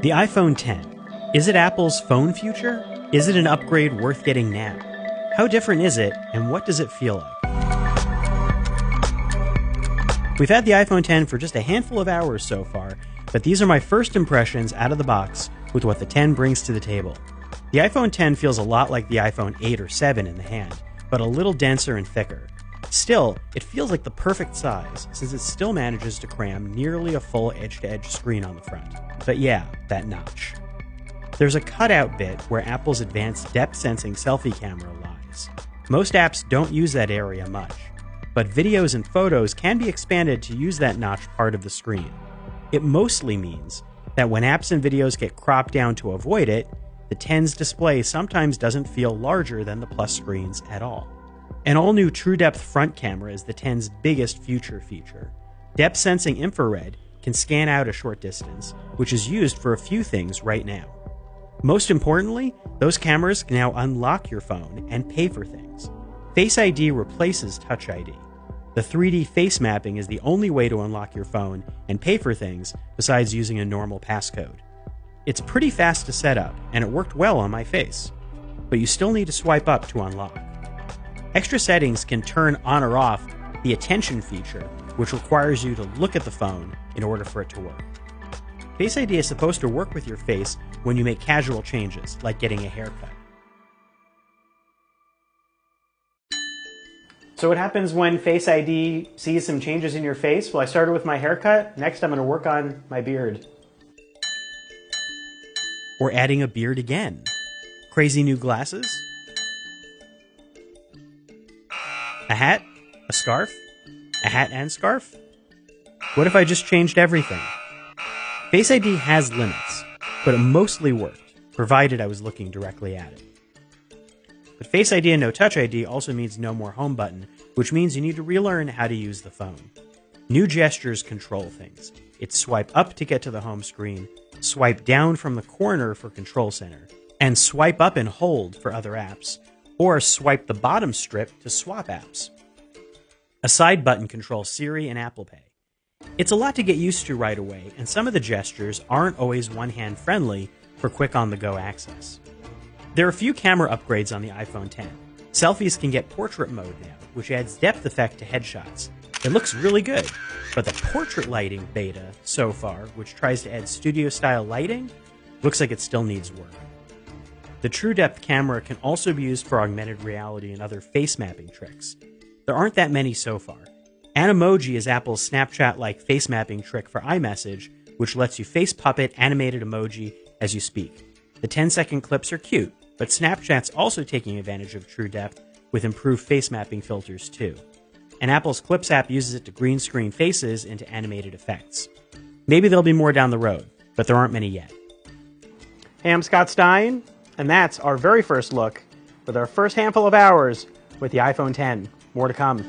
The iPhone 10. Is it Apple's phone future? Is it an upgrade worth getting now? How different is it, and what does it feel like? We've had the iPhone 10 for just a handful of hours so far, but these are my first impressions out of the box with what the 10 brings to the table. The iPhone 10 feels a lot like the iPhone 8 or 7 in the hand, but a little denser and thicker. Still, it feels like the perfect size, since it still manages to cram nearly a full edge-to-edge screen on the front. But yeah, that notch. There's a cutout bit where Apple's advanced depth-sensing selfie camera lies. Most apps don't use that area much, but videos and photos can be expanded to use that notch part of the screen. It mostly means that when apps and videos get cropped down to avoid it, the 10's display sometimes doesn't feel larger than the Plus screens at all. An all-new TrueDepth front camera is the 10's biggest future feature. Depth-sensing infrared can scan out a short distance, which is used for a few things right now. Most importantly, those cameras can now unlock your phone and pay for things. Face ID replaces Touch ID. The 3D face mapping is the only way to unlock your phone and pay for things besides using a normal passcode. It's pretty fast to set up, and it worked well on my face. But you still need to swipe up to unlock. Extra settings can turn on or off the attention feature, which requires you to look at the phone in order for it to work. Face ID is supposed to work with your face when you make casual changes, like getting a haircut. So what happens when Face ID sees some changes in your face? Well, I started with my haircut. Next, I'm going to work on my beard. Or adding a beard again. Crazy new glasses? A hat? A scarf? A hat and scarf? What if I just changed everything? Face ID has limits, but it mostly worked, provided I was looking directly at it. But Face ID and no Touch ID also means no more home button, which means you need to relearn how to use the phone. New gestures control things. It's swipe up to get to the home screen, swipe down from the corner for Control Center, and swipe up and hold for other apps, or swipe the bottom strip to swap apps. A side button controls Siri and Apple Pay. It's a lot to get used to right away, and some of the gestures aren't always one-hand friendly for quick on-the-go access. There are a few camera upgrades on the iPhone 10. Selfies can get portrait mode now, which adds depth effect to headshots. It looks really good, but the portrait lighting beta so far, which tries to add studio-style lighting, looks like it still needs work. The TrueDepth camera can also be used for augmented reality and other face mapping tricks. There aren't that many so far. Animoji is Apple's Snapchat-like face mapping trick for iMessage, which lets you face puppet animated emoji as you speak. The 10-second clips are cute, but Snapchat's also taking advantage of TrueDepth with improved face mapping filters too. And Apple's Clips app uses it to green screen faces into animated effects. Maybe there'll be more down the road, but there aren't many yet. Hey, I'm Scott Stein, and that's our very first look with our first handful of hours with the iPhone 10. More to come.